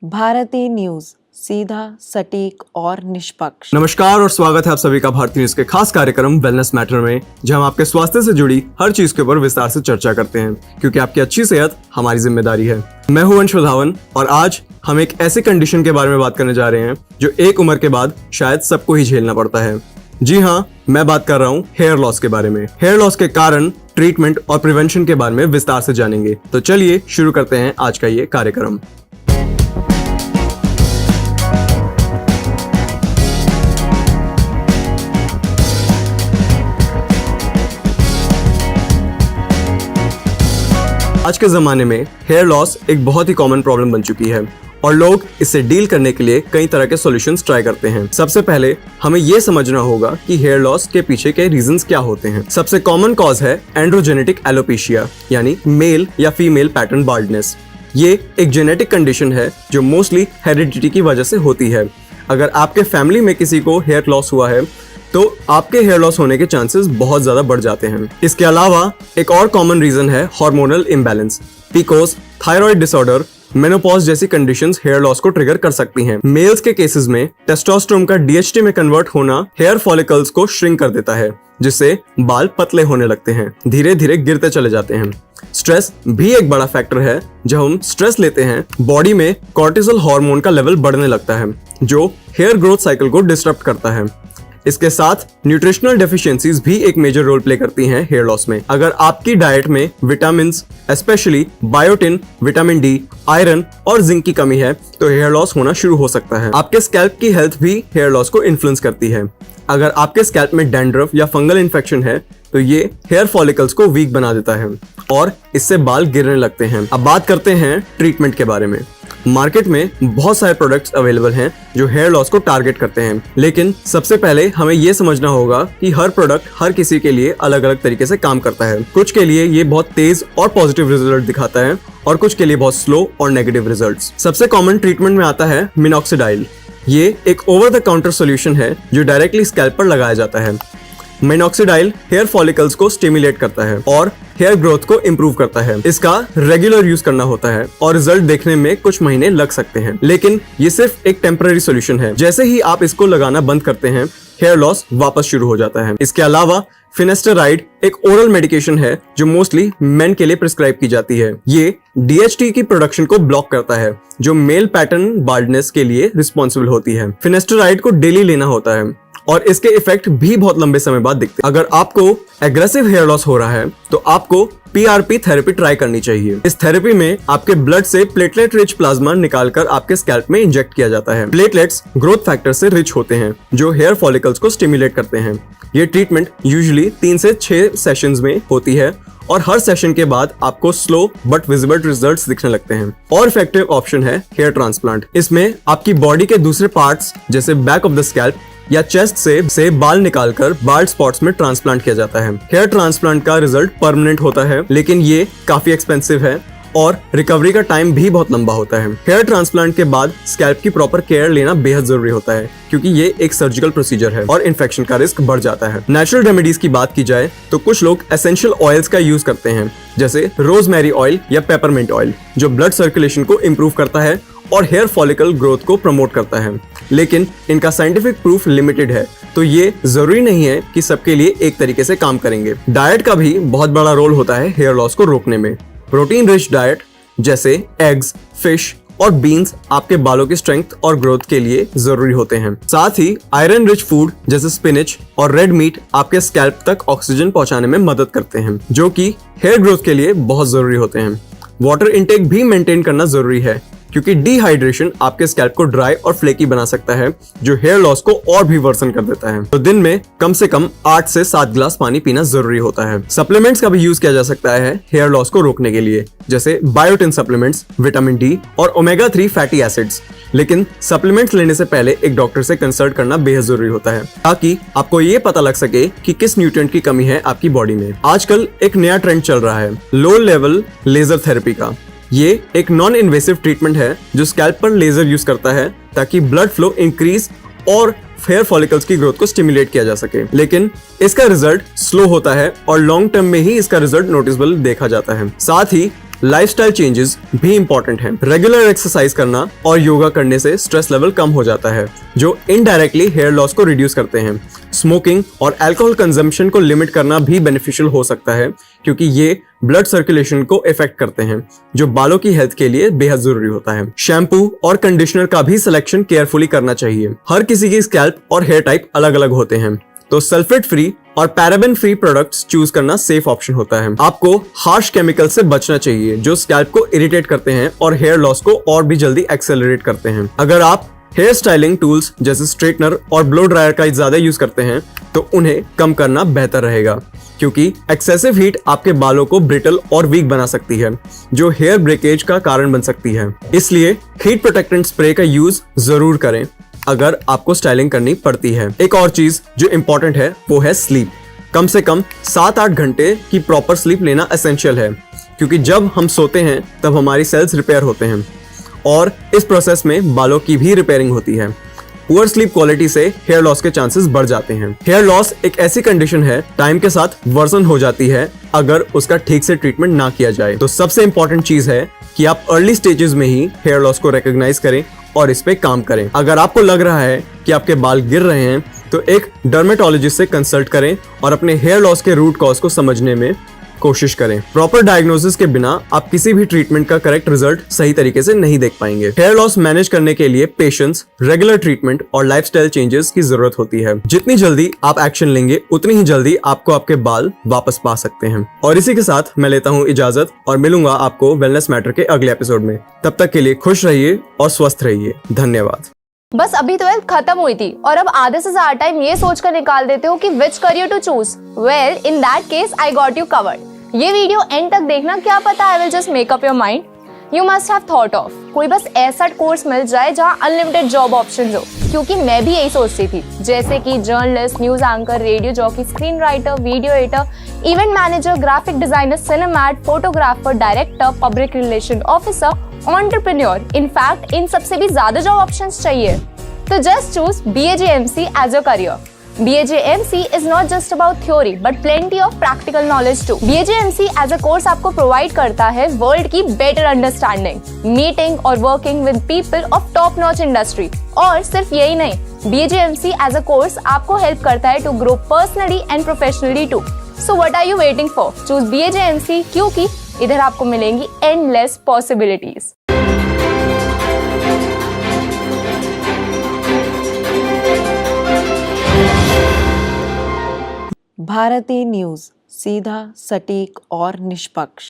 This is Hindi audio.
भारती न्यूज, सीधा, सटीक और निष्पक्ष। नमस्कार और स्वागत है आप सभी का भारती न्यूज के खास कार्यक्रम वेलनेस मैटर में, जहां हम आपके स्वास्थ्य से जुड़ी हर चीज के ऊपर विस्तार से चर्चा करते हैं, क्योंकि आपकी अच्छी सेहत हमारी जिम्मेदारी है। मैं हूं वंश वधावन और आज हम एक ऐसी कंडीशन के बारे में बात करने जा रहे हैं जो एक उम्र के बाद शायद सबको ही झेलना पड़ता है। जी हाँ, मैं बात कर रहा हूँ हेयर लॉस के बारे में। हेयर लॉस के कारण, ट्रीटमेंट और प्रिवेंशन के बारे में विस्तार से जानेंगे। तो चलिए शुरू करते हैं आज का ये कार्यक्रम। आज के ज़माने में हेयर लॉस एक बहुत ही कॉमन प्रॉब्लम बन चुकी है और लोग इससे डील करने के लिए कई तरह के सॉल्यूशंस ट्राई करते हैं। सबसे पहले हमें ये समझना होगा कि हेयर लॉस के पीछे के रीजंस क्या होते हैं। सबसे कॉमन कॉज है एंड्रोजेनेटिक एलोपेशिया, यानी मेल या फीमेल पैटर्न बाल्डनेस। ये एक जेनेटिक कंडीशन है जो मोस्टली हेरिडिटी की वजह से होती है। अगर आपके फैमिली में किसी को हेयर लॉस हुआ है तो आपके हेयर लॉस होने के चांसेस बहुत ज्यादा बढ़ जाते हैं। इसके अलावा एक और कॉमन रीजन है hormonal imbalance. PCOS, thyroid disorder, menopause जैसी कंडीशंस हेयर लॉस को ट्रिगर कर सकती हैं। मेल्स के केसेस में टेस्टोस्टेरोन का डीएचटी में कन्वर्ट होना हेयर फॉलिकल्स को श्रिंक कर देता है, जिससे बाल पतले होने लगते हैं, धीरे धीरे गिरते चले जाते हैं। स्ट्रेस भी एक बड़ा फैक्टर है। जब हम स्ट्रेस लेते हैं, बॉडी में कॉर्टिसोल हार्मोन का लेवल बढ़ने लगता है, जो हेयर ग्रोथ साइकिल को डिस्टर्ब करता है। इसके साथ न्यूट्रिशनल डेफिशिएंसीज भी एक मेजर रोल प्ले करती हैं हेयर लॉस में। अगर आपकी डाइट में vitamin, specially biotin, vitamin D, iron और जिंक की कमी है तो हेयर लॉस होना शुरू हो सकता है। आपके स्कैल्प की हेल्थ भी हेयर लॉस को इन्फ्लुएंस करती है। अगर आपके स्कैल्प में डैंड्रफ या फंगल इन्फेक्शन है तो ये हेयर फॉलिकल्स को वीक बना देता है और इससे बाल गिरने लगते हैं। अब बात करते हैं ट्रीटमेंट के बारे में। मार्केट में बहुत सारे प्रोडक्ट्स अवेलेबल हैं जो हेयर लॉस को टारगेट करते हैं, लेकिन सबसे पहले हमें ये समझना होगा कि हर प्रोडक्ट हर किसी के लिए अलग अलग तरीके से काम करता है। कुछ के लिए ये बहुत तेज और पॉजिटिव रिजल्ट दिखाता है और कुछ के लिए बहुत स्लो और नेगेटिव रिजल्ट्स। सबसे कॉमन ट्रीटमेंट में आता है मिनॉक्सिडाइल। ये एक ओवर द काउंटर सोल्यूशन है जो डायरेक्टली स्कैल्प पर लगाया जाता है। मिनॉक्सिडाइल हेयर फॉलिकल्स को स्टिमुलेट करता है और हेयर ग्रोथ को इम्प्रूव करता है। इसका रेगुलर यूज करना होता है और रिजल्ट देखने में कुछ महीने लग सकते हैं, लेकिन ये सिर्फ एक टेम्पररी सॉल्यूशन है। जैसे ही आप इसको लगाना बंद करते हैं, हेयर लॉस वापस शुरू हो जाता है। इसके अलावा फिनेस्टेराइड एक ओरल मेडिकेशन है जो मोस्टली मेन के लिए प्रिस्क्राइब की जाती है। ये डीएचटी की प्रोडक्शन को ब्लॉक करता है, जो मेल पैटर्न बाल्डनेस के लिए रिस्पॉन्सिबल होती है। फिनेस्टेराइड को डेली लेना होता है और इसके इफेक्ट भी बहुत लंबे समय बाद दिखते हैं। अगर आपको एग्रेसिव हेयर लॉस हो रहा है तो आपको पीआरपी थेरेपी ट्राई करनी चाहिए। इस थेरेपी में आपके ब्लड से प्लेटलेट रिच प्लाज्मा निकालकर आपके स्कैल्प में इंजेक्ट किया जाता है। प्लेटलेट्स ग्रोथ फैक्टर से रिच होते हैं जो हेयर फॉलिकल्स को स्टिमुलेट करते हैं। ये ट्रीटमेंट यूजुअली 3 से 6 सेशंस में होती है और हर सेशन के बाद आपको स्लो बट विजिबल रिजल्ट्स दिखने लगते हैं। और इफेक्टिव ऑप्शन है हेयर ट्रांसप्लांट। इसमें आपकी बॉडी के दूसरे पार्ट्स जैसे बैक ऑफ द स्कैल्प या चेस्ट से बाल निकालकर बाल्ड स्पॉट्स में ट्रांसप्लांट किया जाता है। हेयर ट्रांसप्लांट का रिजल्ट परमानेंट होता है, लेकिन ये काफी एक्सपेंसिव है और रिकवरी का टाइम भी बहुत लंबा होता है। हेयर ट्रांसप्लांट के बाद स्कैल्प की प्रॉपर केयर लेना बेहद जरूरी होता है, क्योंकि ये एक सर्जिकल प्रोसीजर है और इन्फेक्शन का रिस्क बढ़ जाता है। नेचुरल रेमेडीज की बात की जाए तो कुछ लोग एसेंशियल ऑयल्स का यूज करते हैं, जैसे रोजमेरी ऑयल या पेपरमिंट ऑयल, जो ब्लड सर्कुलेशन को इम्प्रूव करता है और हेयर फॉलिकल ग्रोथ को प्रमोट करता है। लेकिन इनका साइंटिफिक प्रूफ लिमिटेड है, तो ये जरूरी नहीं है कि सबके लिए एक तरीके से काम करेंगे। डाइट का भी बहुत बड़ा रोल होता है हेयर लॉस को रोकने में। प्रोटीन रिच डाइट जैसे एग्स, फिश और बीन्स आपके बालों की स्ट्रेंथ और ग्रोथ के लिए जरूरी होते हैं। साथ ही आयरन रिच फूड जैसे स्पिनच और रेड मीट आपके स्कैल्प तक ऑक्सीजन पहुंचाने में मदद करते हैं, जो कि हेयर ग्रोथ के लिए बहुत जरूरी होते हैं। वाटर इंटेक भी मेंटेन करना जरूरी है, क्योंकि डिहाइड्रेशन आपके स्कैल्प को ड्राई और फ्लेकी बना सकता है, जो हेयर लॉस को और भी वर्सन कर देता है। तो दिन में कम से कम 8 से 7 ग्लास पानी पीना जरूरी होता है। सप्लीमेंट्स का भी यूज किया जा सकता है हेयर लॉस को रोकने के लिए, जैसे बायोटिन सप्लीमेंट्स, विटामिन डी और ओमेगा 3 फैटी एसिड्स। लेकिन सप्लीमेंट्स लेने से पहले एक डॉक्टर से कंसल्ट करना बेहद जरूरी होता है, ताकि आपको ये पता लग सके कि किस न्यूट्रिएंट की कमी है आपकी बॉडी में। आजकल एक नया ट्रेंड चल रहा है लो लेवल लेजर थेरेपी का। ये एक नॉन इन्वेसिव ट्रीटमेंट है जो स्कैल्प पर लेजर यूज करता है ताकि ब्लड फ्लो इंक्रीज और हेयर फॉलिकल्स की ग्रोथ को स्टिमुलेट किया जा सके। लेकिन इसका रिजल्ट स्लो होता है और लॉन्ग टर्म में ही इसका रिजल्ट नोटिसेबल देखा जाता है। साथ ही लाइफस्टाइल चेंजेस भी इंपॉर्टेंट हैं। रेगुलर एक्सरसाइज करना और योगा करने से स्ट्रेस लेवल कम हो जाता है, जो इनडायरेक्टली हेयर लॉस को रिड्यूस करते हैं। स्मोकिंग और अल्कोहल कंजम्पशन को लिमिट करना भी बेनिफिशियल हो सकता है, क्योंकि ये ब्लड सर्कुलेशन को इफेक्ट करते हैं, जो बालों की हेल्थ के लिए बेहद जरूरी होता है। शैम्पू और कंडीशनर का भी सिलेक्शन केयरफुली करना चाहिए। हर किसी की स्कैल्प और हेयर टाइप अलग अलग होते हैं, तो सल्फेट फ्री और पैराबेन फ्री प्रोडक्ट्स चूज करना सेफ ऑप्शन होता है। आपको हार्श केमिकल से बचना चाहिए, जो स्कैल्प को इरिटेट करते हैं और हेयर लॉस को और भी जल्दी एक्सेलरेट करते हैं। अगर आप हेयर स्टाइलिंग टूल्स जैसे स्ट्रेटनर और ब्लो ड्रायर का ज्यादा यूज करते हैं तो उन्हें कम करना बेहतर रहेगा, क्योंकि एक्सेसिव हीट आपके बालों को ब्रिटल और वीक बना सकती है, जो हेयर ब्रेकेज का कारण बन सकती है। इसलिए हीट प्रोटेक्टेंट स्प्रे का यूज जरूर करें अगर आपको स्टाइलिंग करनी पड़ती है। एक और चीज जो इम्पोर्टेंट है वो है स्लीप। कम से कम 7-8 घंटे की प्रॉपर स्लीप लेना एसेंशियल है, क्योंकि जब हम सोते हैं तब हमारी सेल्स रिपेयर होते हैं और इस प्रोसेस में बालों की भी रिपेयरिंग होती है। पुअर स्लीप क्वालिटी से हेयर लॉस के चांसेस बढ़ जाते हैं। हेयर लॉस एक ऐसी कंडीशन है टाइम के साथ वर्सन हो जाती है अगर उसका ठीक से ट्रीटमेंट ना किया जाए। तो सबसे इंपॉर्टेंट चीज है कि आप अर्ली स्टेजेस में ही हेयर लॉस को रिकॉग्नाइज करें और इस पे काम करें। अगर आपको लग रहा है कि आपके बाल गिर रहे हैं तो एक डर्मेटोलॉजिस्ट से कंसल्ट करें और अपने हेयर लॉस के रूट कॉज को समझने में कोशिश करें। प्रॉपर डायग्नोसिस के बिना आप किसी भी ट्रीटमेंट का करेक्ट रिजल्ट सही तरीके से नहीं देख पाएंगे। हेयर लॉस मैनेज करने के लिए पेशेंस, रेगुलर ट्रीटमेंट और लाइफस्टाइल चेंजेस की जरूरत होती है। जितनी जल्दी आप एक्शन लेंगे उतनी ही जल्दी आपको आपके बाल वापस पा सकते हैं। और इसी के साथ मैं लेता हूँ इजाजत और मिलूंगा आपको वेलनेस मैटर के अगले एपिसोड में। तब तक के लिए खुश रहिए और स्वस्थ रहिए। धन्यवाद। बस अभी 12th खत्म हुई थी और अब आधे से ज्यादा टाइम ये सोचकर निकाल देते हो कि which career to choose. Well, in that case I got you covered. ये वीडियो एंड तक देखना, क्या पता I will just make up your mind. You must have thought of कोई बस ऐसा कोर्स मिल जाए जहाँ अनलिमिटेड जॉब ऑप्शन हो, क्योंकि मैं भी यही सोचती थी, जैसे कि journalist, news anchor, radio jockey, screen writer, video editor, event manager, graphic designer, सिनेमैट, photographer, director, public relation officer, entrepreneur. In fact इन सबसे भी ज्यादा जॉब ऑप्शंस चाहिए। तो just choose BAJMC as your career. BAJMC is not just about theory but plenty of practical knowledge too. BAJMC as a course आपको provide करता है वर्ल्ड की better understanding, meeting और working with people of top notch industry। और सिर्फ यही नहीं, BAJMC as a course आपको help करता है to grow personally and professionally too. So what are you waiting for? Choose BAJMC, क्योंकि इधर आपको मिलेंगी endless possibilities। भारती न्यूज़, सीधा, सटीक और निष्पक्ष।